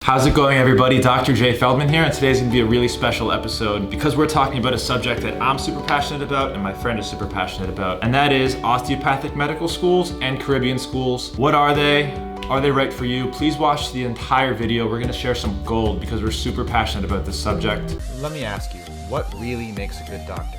How's it going, everybody? Dr. Jay Feldman here, and today's gonna be a really special episode because we're talking about a subject that I'm super passionate about and my friend is super passionate about, and that is osteopathic medical schools and Caribbean schools. What are they? Are they right for you? Please watch the entire video. We're gonna share some gold because we're super passionate about this subject. Let me ask you, what really makes a good doctor?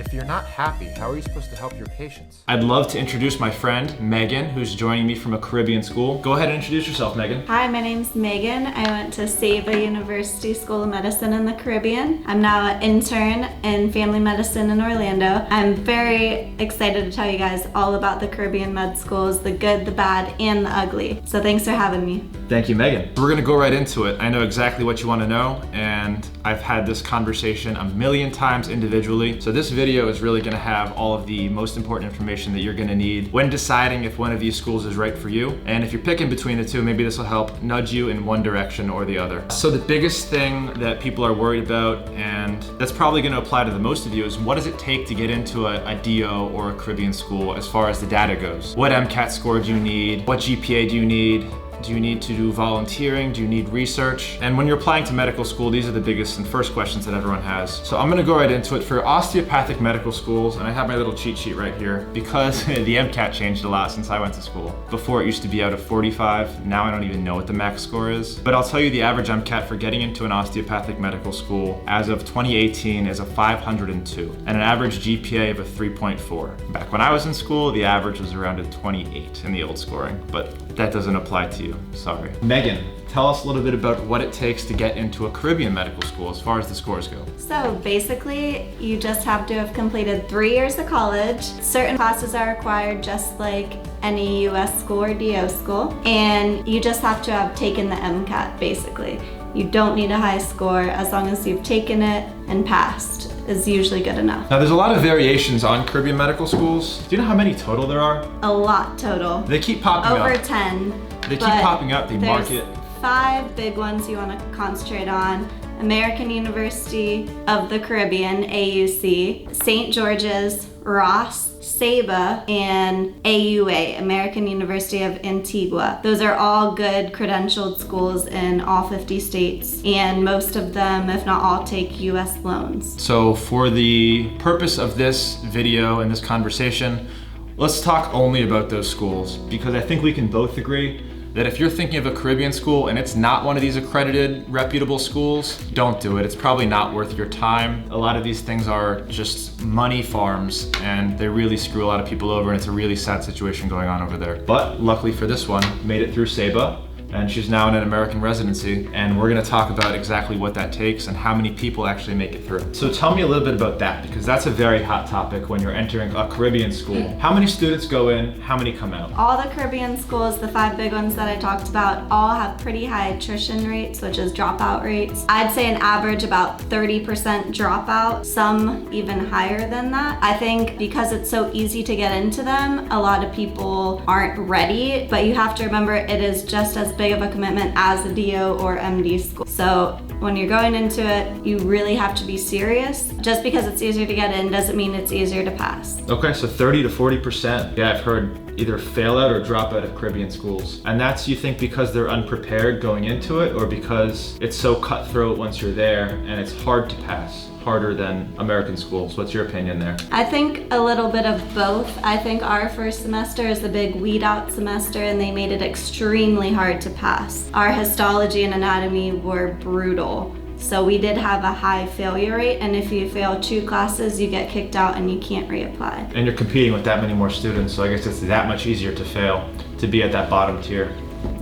If you're not happy, how are you supposed to help your patients? I'd love to introduce my friend, Megan, who's joining me from a Caribbean school. Go ahead and introduce yourself, Megan. Hi, my name's Megan. I went to Saba University School of Medicine in the Caribbean. I'm now an intern in family medicine in Orlando. I'm very excited to tell you guys all about the Caribbean med schools, the good, the bad, and the ugly. So thanks for having me. Thank you, Megan. We're gonna go right into it. I know exactly what you wanna know, and I've had this conversation a million times individually. So this video is really gonna have all of the most important information that you're gonna need when deciding if one of these schools is right for you. And if you're picking between the two, maybe this will help nudge you in one direction or the other. So the biggest thing that people are worried about, and that's probably gonna apply to the most of you, is what does it take to get into a DO or a Caribbean school as far as the data goes? What MCAT score do you need? What GPA do you need? Do you need to do volunteering? Do you need research? And when you're applying to medical school, these are the biggest and first questions that everyone has. So I'm gonna go right into it. For osteopathic medical schools, and I have my little cheat sheet right here, because the MCAT changed a lot since I went to school. Before it used to be out of 45, now I don't even know what the max score is. But I'll tell you the average MCAT for getting into an osteopathic medical school as of 2018 is a 502, and an average GPA of a 3.4. Back when I was in school, the average was around a 28 in the old scoring, but that doesn't apply to you. Sorry. Megan, tell us a little bit about what it takes to get into a Caribbean medical school as far as the scores go. So basically, you just have to have completed 3 years of college. Certain classes are required just like any US school or DO school. And you just have to have taken the MCAT, basically. You don't need a high score as long as you've taken it and passed is usually good enough. Now there's a lot of variations on Caribbean medical schools. Do you know how many total there are? A lot total. They keep popping up. Over 10. They keep popping up, they mark it. 5 big ones you want to concentrate on. American University of the Caribbean, AUC, St. George's, Ross, Saba, and AUA, American University of Antigua. Those are all good credentialed schools in all 50 states, and most of them, if not all, take US loans. So for the purpose of this video and this conversation, let's talk only about those schools, because I think we can both agree that if you're thinking of a Caribbean school and it's not one of these accredited, reputable schools, don't do it. It's probably not worth your time. A lot of these things are just money farms, and they really screw a lot of people over, and it's a really sad situation going on over there. But luckily for this one, made it through Saba, and she's now in an American residency, and we're gonna talk about exactly what that takes and how many people actually make it through. So tell me a little bit about that, because that's a very hot topic when you're entering a Caribbean school. How many students go in, how many come out? All the Caribbean schools, the 5 big ones that I talked about, all have pretty high attrition rates, which is dropout rates. I'd say an average about 30% dropout, some even higher than that. I think because it's so easy to get into them, a lot of people aren't ready, but you have to remember it is just as big of a commitment as a DO or MD school. So when you're going into it, you really have to be serious. Just because it's easier to get in doesn't mean it's easier to pass. Okay, so 30 to 40%. Yeah, I've heard either fail out or drop out of Caribbean schools. And that's, you think, because they're unprepared going into it, or because it's so cutthroat once you're there and it's hard to pass? Harder than American schools? What's your opinion there? I think a little bit of both. I think our first semester is a big weed out semester, and they made it extremely hard to pass. Our histology and anatomy were brutal. So we did have a high failure rate, and if you fail 2 classes, you get kicked out and you can't reapply. And you're competing with that many more students, so I guess it's that much easier to fail, to be at that bottom tier.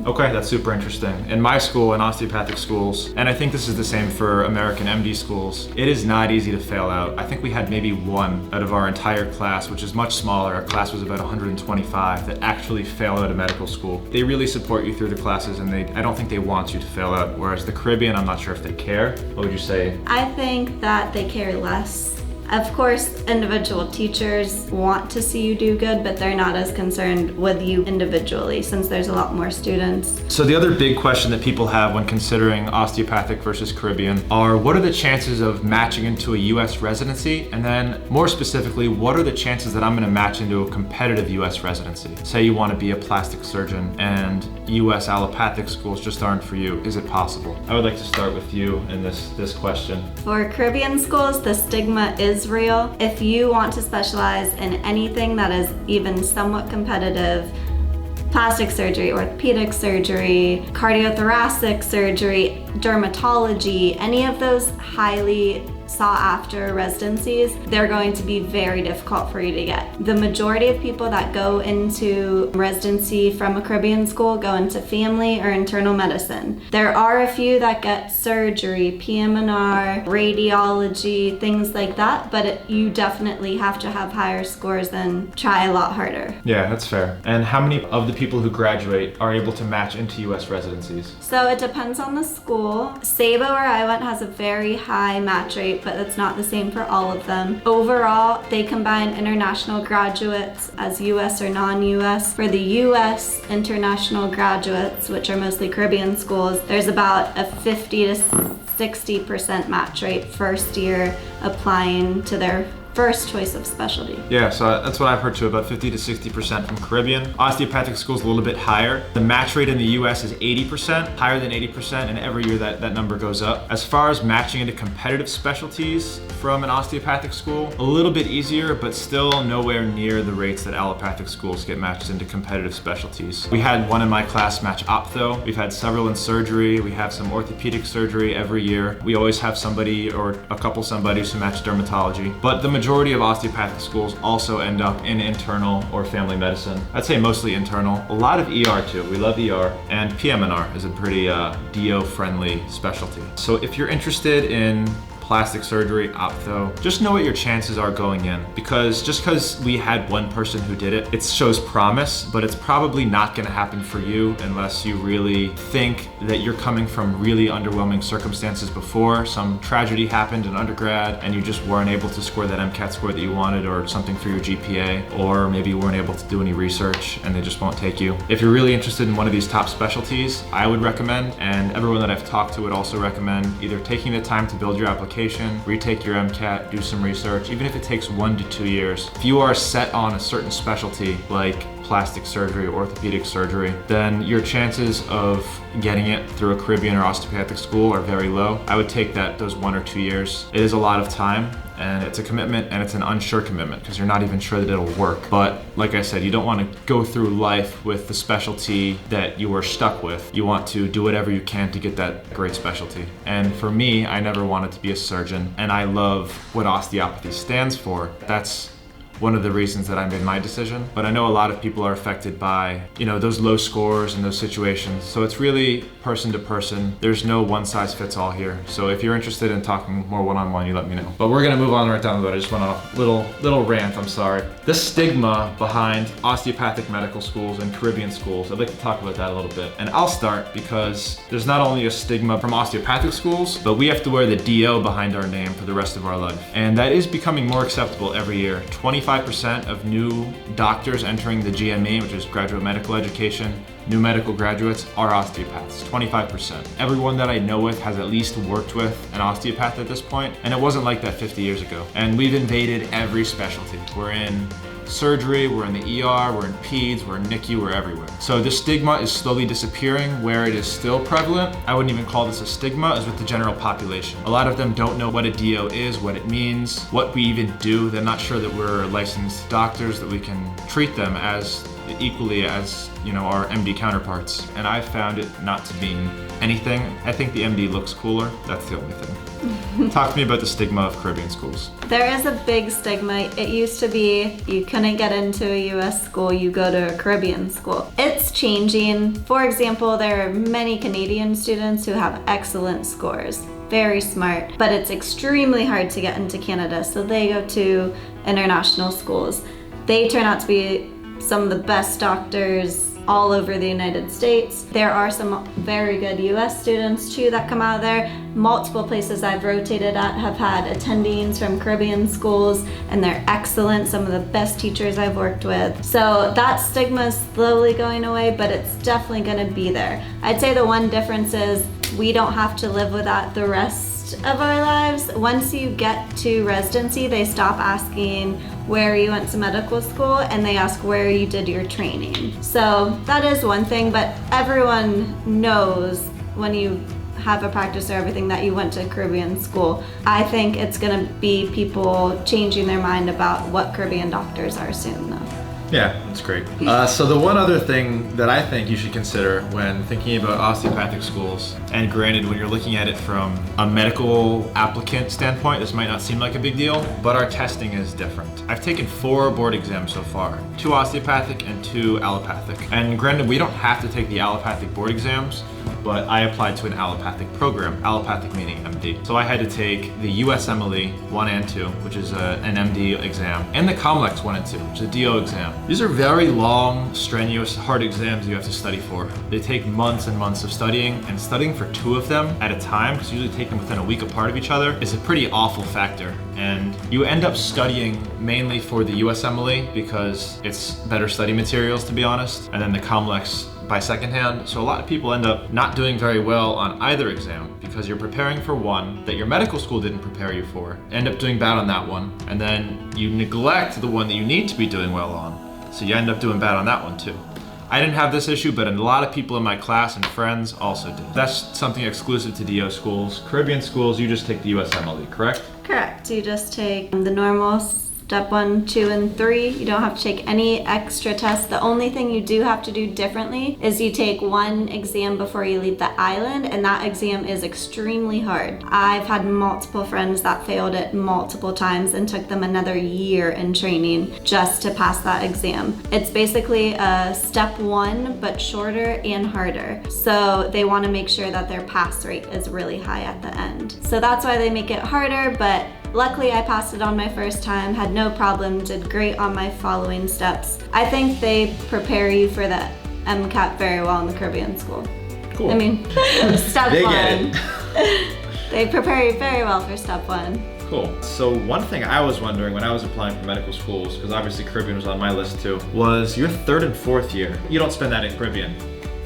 Okay, that's super interesting. In my school, in osteopathic schools, and I think this is the same for American MD schools, it is not easy to fail out. I think we had maybe 1 out of our entire class, which is much smaller. Our class was about 125 that actually fail out of medical school. They really support you through the classes, and I don't think they want you to fail out. Whereas the Caribbean, I'm not sure if they care. What would you say? I think that they care less Of course, individual teachers want to see you do good, but they're not as concerned with you individually since there's a lot more students. So the other big question that people have when considering osteopathic versus Caribbean are, what are the chances of matching into a US residency? And then more specifically, what are the chances that I'm gonna match into a competitive US residency? Say you wanna be a plastic surgeon and US allopathic schools just aren't for you. Is it possible? I would like to start with you in this question. For Caribbean schools, the stigma is real. If you want to specialize in anything that is even somewhat competitive, plastic surgery, orthopedic surgery, cardiothoracic surgery, dermatology, any of those highly sought after residencies, they're going to be very difficult for you to get. The majority of people that go into residency from a Caribbean school go into family or internal medicine. There are a few that get surgery, PM&R, radiology, things like that, but you definitely have to have higher scores and try a lot harder. Yeah, that's fair. And how many of the people who graduate are able to match into US residencies? So it depends on the school. Sabo, where I went, has a very high match rate, but it's not the same for all of them. Overall, they combine international graduates as US or non-US. For the US international graduates, which are mostly Caribbean schools, there's about a 50 to 60% match rate first year applying to their first choice of specialty. Yeah, so that's what I've heard too, about 50 to 60% from Caribbean. Osteopathic school's a little bit higher. The match rate in the US is 80%, higher than 80%, and every year that number goes up. As far as matching into competitive specialties from an osteopathic school, a little bit easier, but still nowhere near the rates that allopathic schools get matched into competitive specialties. We had one in my class match optho. We've had several in surgery. We have some orthopedic surgery every year. We always have somebody or a couple somebodies who match dermatology. But the majority of osteopathic schools also end up in internal or family medicine. I'd say mostly internal. A lot of ER too. We love ER. And PM&R is a pretty DO-friendly specialty. So if you're interested in plastic surgery, optho, just know what your chances are going in, because just because we had one person who did it, it shows promise, but it's probably not going to happen for you unless you really think that you're coming from really underwhelming circumstances before. Some tragedy happened in undergrad and you just weren't able to score that MCAT score that you wanted, or something for your GPA, or maybe you weren't able to do any research and they just won't take you. If you're really interested in one of these top specialties, I would recommend, and everyone that I've talked to would also recommend, either taking the time to build your application, retake your MCAT, do some research, even if it takes 1 to 2 years. If you are set on a certain specialty like plastic surgery, orthopedic surgery, then your chances of getting it through a Caribbean or osteopathic school are very low. I would take those 1 or 2 years. It is a lot of time, and it's a commitment, and it's an unsure commitment because you're not even sure that it'll work. But like I said, you don't want to go through life with the specialty that you are stuck with. You want to do whatever you can to get that great specialty. And for me, I never wanted to be a surgeon, and I love what osteopathy stands for. That's one of the reasons that I made my decision. But I know a lot of people are affected by, those low scores and those situations. So it's really person to person. There's no one size fits all here. So if you're interested in talking more one-on-one, you let me know. But we're gonna move on right down the road. I just went off little rant, I'm sorry. The stigma behind osteopathic medical schools and Caribbean schools, I'd like to talk about that a little bit. And I'll start because there's not only a stigma from osteopathic schools, but we have to wear the DO behind our name for the rest of our life. And that is becoming more acceptable every year. 25% of new doctors entering the GME, which is graduate medical education, new medical graduates, are osteopaths, 25%. Everyone that I know with has at least worked with an osteopath at this point, and it wasn't like that 50 years ago. And we've invaded every specialty. We're in surgery, we're in the ER, we're in peds, we're in NICU, we're everywhere. So the stigma is slowly disappearing. Where it is still prevalent, I wouldn't even call this a stigma, is with the general population. A lot of them don't know what a DO is, what it means, what we even do. They're not sure that we're licensed doctors, that we can treat them as equally as our MD counterparts. And I found it not to mean anything. I think the MD looks cooler. That's the only thing. Talk to me about the stigma of Caribbean schools. There is a big stigma. It used to be you couldn't get into a US school, you go to a Caribbean school. It's changing. For example, there are many Canadian students who have excellent scores. Very smart, but it's extremely hard to get into Canada, so they go to international schools. They turn out to be some of the best doctors all over the United States. There are some very good US students too that come out of there. Multiple places I've rotated at have had attendings from Caribbean schools, and they're excellent, some of the best teachers I've worked with. So that stigma is slowly going away, but it's definitely gonna be there. I'd say the one difference is we don't have to live with that the rest of our lives. Once you get to residency, they stop asking where you went to medical school and they ask where you did your training. So that is one thing, but everyone knows when you have a practice or everything that you went to Caribbean school. I think it's gonna be people changing their mind about what Caribbean doctors are soon though. Yeah, that's great. So the one other thing that I think you should consider when thinking about osteopathic schools, and granted when you're looking at it from a medical applicant standpoint, this might not seem like a big deal, but our testing is different. I've taken 4 board exams so far, 2 osteopathic and 2 allopathic. And granted, we don't have to take the allopathic board exams, but I applied to an allopathic program, allopathic meaning MD. So I had to take the USMLE 1 and 2, which is an MD exam, and the COMLEX 1 and 2, which is a DO exam. These are very long, strenuous, hard exams you have to study for. They take months and months of studying, and studying for 2 of them at a time, because you usually take them within a week apart of each other, is a pretty awful factor. And you end up studying mainly for the USMLE because it's better study materials, to be honest, and then the COMLEX by secondhand. So a lot of people end up not doing very well on either exam because you're preparing for one that your medical school didn't prepare you for, end up doing bad on that one, and then you neglect the one that you need to be doing well on. So you end up doing bad on that one too. I didn't have this issue, but a lot of people in my class and friends also did. That's something exclusive to DO schools. Caribbean schools, you just take the USMLE, correct? Correct. You just take the normal step 1, 2, and 3. You don't have to take any extra tests. The only thing you do have to do differently is you take 1 exam before you leave the island, and that exam is extremely hard. I've had multiple friends that failed it multiple times and took them another year in training just to pass that exam. It's basically a step 1, but shorter and harder. So they want to make sure that their pass rate is really high at the end. So that's why they make it harder, but luckily I passed it on my first time, had no problem, did great on my following steps. I think they prepare you for the MCAT very well in the Caribbean school. Cool. I mean, step They 1. get it. They prepare you very well for step 1. Cool. So one thing I was wondering when I was applying for medical schools, because obviously Caribbean was on my list too, was your 3rd and 4th year. You don't spend that in Caribbean.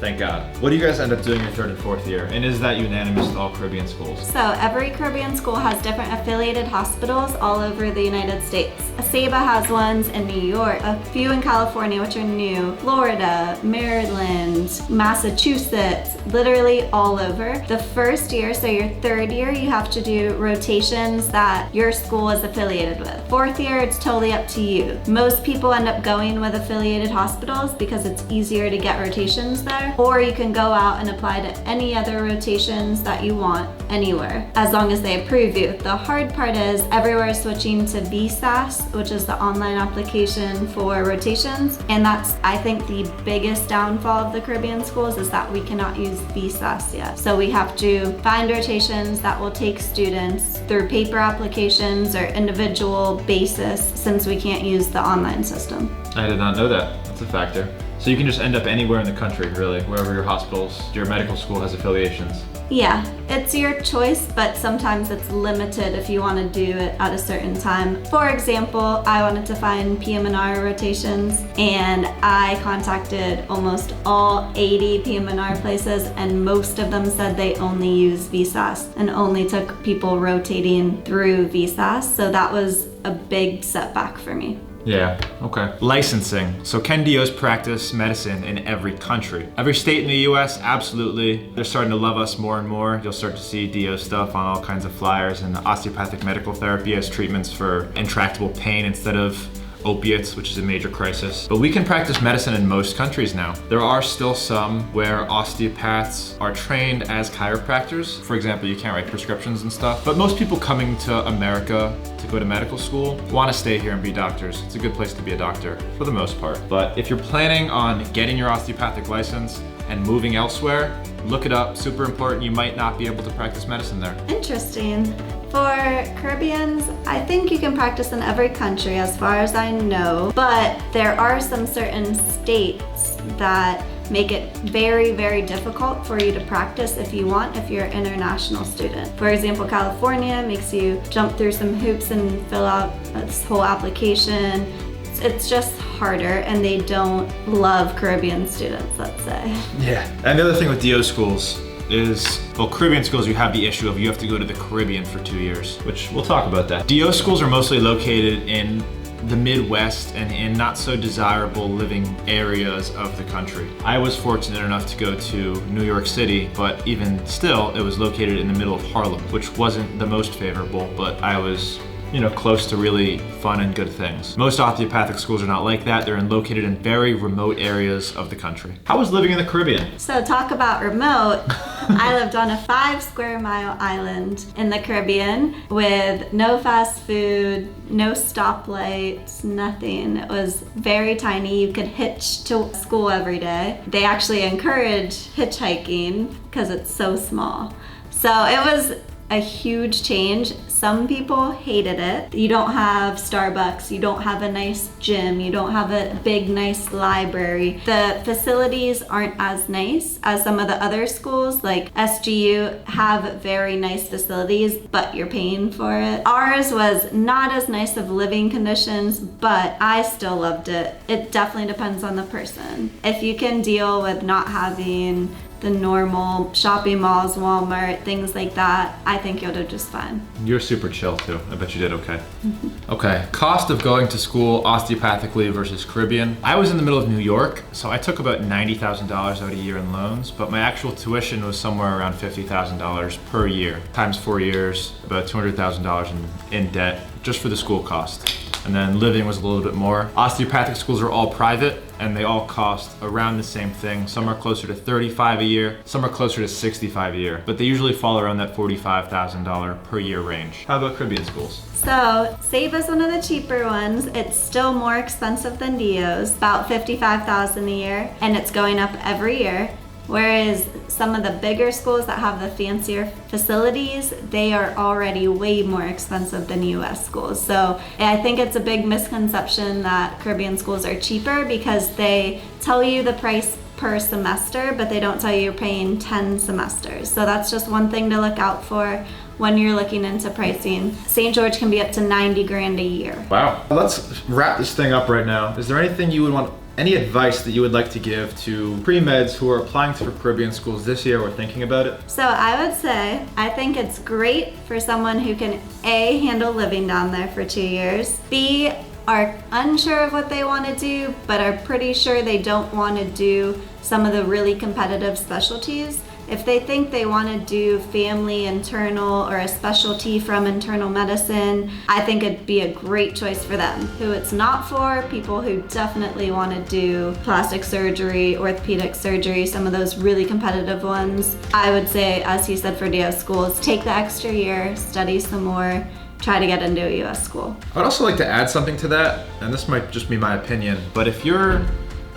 Thank God. What do you guys end up doing your 3rd and 4th year? And is that unanimous with all Caribbean schools? So every Caribbean school has different affiliated hospitals all over the United States. SABA has ones in New York, a few in California, which are new, Florida, Maryland, Massachusetts, literally all over. The first year, so your 3rd year, you have to do rotations that your school is affiliated with. 4th year, it's totally up to you. Most people end up going with affiliated hospitals because it's easier to get rotations there. Or you can go out and apply to any other rotations that you want anywhere, as long as they approve you. The hard part is everywhere is switching to VSAS, which is the online application for rotations. And that's, I think, the biggest downfall of the Caribbean schools is that we cannot use VSAS yet. So we have to find rotations that will take students through paper applications or individual basis, since we can't use the online system. I did not know that. That's a factor. So you can just end up anywhere in the country, really, wherever your hospitals, your medical school has affiliations. Yeah, it's your choice, but sometimes it's limited if you want to do it at a certain time. For example, I wanted to find PM&R rotations, and I contacted almost all 80 PM&R places, and most of them said they only use VSAS and only took people rotating through VSAS, so that was a big setback for me. Yeah, okay. Licensing. So can DOs practice medicine in every country? Every state in the US, absolutely. They're starting to love us more and more. You'll start to see DO stuff on all kinds of flyers, and osteopathic medical therapy as treatments for intractable pain instead of opiates, which is a major crisis. But we can practice medicine in most countries now. There are still some where osteopaths are trained as chiropractors. For example, you can't write prescriptions and stuff. But most people coming to America to go to medical school want to stay here and be doctors. It's a good place to be a doctor for the most part. But if you're planning on getting your osteopathic license and moving elsewhere, look it up, super important. You might not be able to practice medicine there. Interesting. For Caribbeans, I think you can practice in every country as far as I know, but there are some certain states that make it very, very difficult for you to practice if you're an international student. For example, California makes you jump through some hoops and fill out this whole application. It's just harder, and they don't love Caribbean students, let's say. Yeah. And the other thing with DO schools is, well, Caribbean schools, you have the issue of you have to go to the Caribbean for 2 years, which we'll talk about that. DO schools are mostly located in the Midwest and in not so desirable living areas of the country. I was fortunate enough to go to New York City, but even still, it was located in the middle of Harlem, which wasn't the most favorable, but I was close to really fun and good things. Most osteopathic schools are not like that. They're located in very remote areas of the country. How was living in the Caribbean? So talk about remote. I lived on a 5 square mile island in the Caribbean with no fast food, no stoplights, nothing. It was very tiny. You could hitch to school every day. They actually encourage hitchhiking because it's so small. So it was a huge change. Some people hated it. You don't have Starbucks, you don't have a nice gym, you don't have a big nice library. The facilities aren't as nice as some of the other schools, like SGU have very nice facilities, but you're paying for it. Ours was not as nice of living conditions, but I still loved it. It definitely depends on the person. If you can deal with not having the normal shopping malls, Walmart, things like that, I think you'll do just fine. You're super chill too. I bet you did okay. Okay, cost of going to school osteopathically versus Caribbean. I was in the middle of New York, so I took about $90,000 out a year in loans, but my actual tuition was somewhere around $50,000 per year. Times 4 years, about $200,000 in debt just for the school cost. And then living was a little bit more. Osteopathic schools are all private and they all cost around the same thing. Some are closer to $35,000 a year, some are closer to $65,000 a year, but they usually fall around that $45,000 per year range. How about Caribbean schools? So SABE is one of the cheaper ones. It's still more expensive than DO's, about $55,000 a year, and it's going up every year. Whereas some of the bigger schools that have the fancier facilities, they are already way more expensive than US schools. So I think it's a big misconception that Caribbean schools are cheaper because they tell you the price per semester, but they don't tell you you're paying 10 semesters. So that's just one thing to look out for when you're looking into pricing. St. George can be up to 90 grand a year. Wow. Let's wrap this thing up right now. Is there anything you would want, any advice that you would like to give to pre-meds who are applying to Caribbean schools this year or thinking about it? So I would say, I think it's great for someone who can A, handle living down there for 2 years, B, are unsure of what they want to do, but are pretty sure they don't want to do some of the really competitive specialties. If they think they want to do family internal or a specialty from internal medicine, I think it'd be a great choice for them. Who it's not for, people who definitely want to do plastic surgery, orthopedic surgery, some of those really competitive ones. I would say, as he said for DO schools, take the extra year, study some more, try to get into a US school. I'd also like to add something to that, and this might just be my opinion, but if you're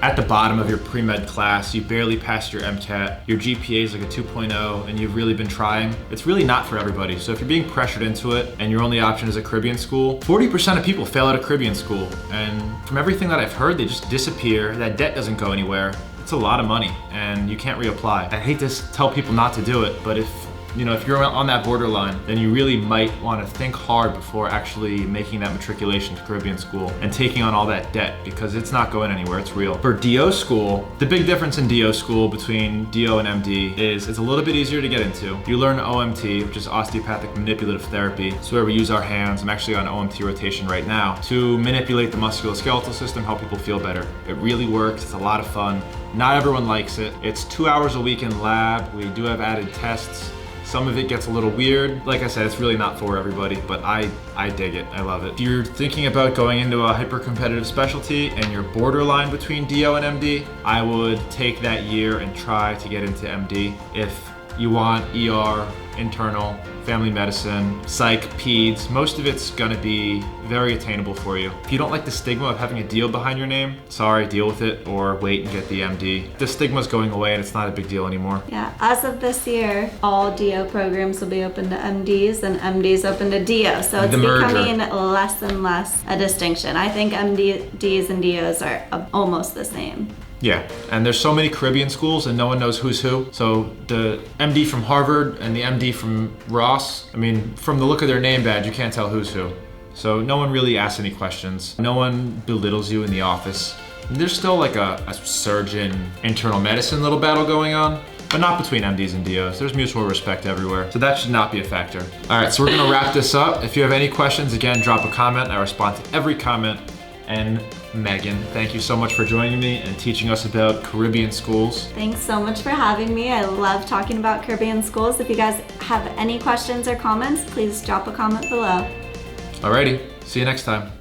at the bottom of your pre-med class, you barely passed your MCAT, your GPA is like a 2.0, and you've really been trying, it's really not for everybody. So if you're being pressured into it and your only option is a Caribbean school, 40% of people fail out of Caribbean school. And from everything that I've heard, they just disappear, that debt doesn't go anywhere. It's a lot of money and you can't reapply. I hate to tell people not to do it, but if you're on that borderline, then you really might want to think hard before actually making that matriculation to Caribbean school and taking on all that debt, because it's not going anywhere, it's real. For DO school, the big difference in DO school between DO and MD is it's a little bit easier to get into. You learn OMT, which is osteopathic manipulative therapy. It's where we use our hands. I'm actually on OMT rotation right now to manipulate the musculoskeletal system, help people feel better. It really works, it's a lot of fun. Not everyone likes it. It's 2 hours a week in lab. We do have added tests. Some of it gets a little weird. Like I said, it's really not for everybody, but I dig it, I love it. If you're thinking about going into a hyper-competitive specialty and you're borderline between DO and MD, I would take that year and try to get into MD. If You want ER, internal, family medicine, psych, peds. Most of it's gonna be very attainable for you. If you don't like the stigma of having a DO behind your name, sorry, deal with it or wait and get the MD. The stigma's going away and it's not a big deal anymore. Yeah, as of this year, all DO programs will be open to MDs and MDs open to DO. So it's The merger. becoming less and less a distinction. I think MDs and DOs are almost the same. Yeah, and there's so many Caribbean schools and no one knows who's who. So the MD from Harvard and the MD from Ross, I mean, from the look of their name badge, you can't tell who's who. So no one really asks any questions. No one belittles you in the office. And there's still like a surgeon, internal medicine little battle going on, but not between MDs and DOs. There's mutual respect everywhere. So that should not be a factor. All right, so we're gonna wrap this up. If you have any questions, again, drop a comment. I respond to every comment. And Megan, thank you so much for joining me and teaching us about Caribbean schools. Thanks so much for having me. I love talking about Caribbean schools. If you guys have any questions or comments, please drop a comment below. Alrighty, see you next time.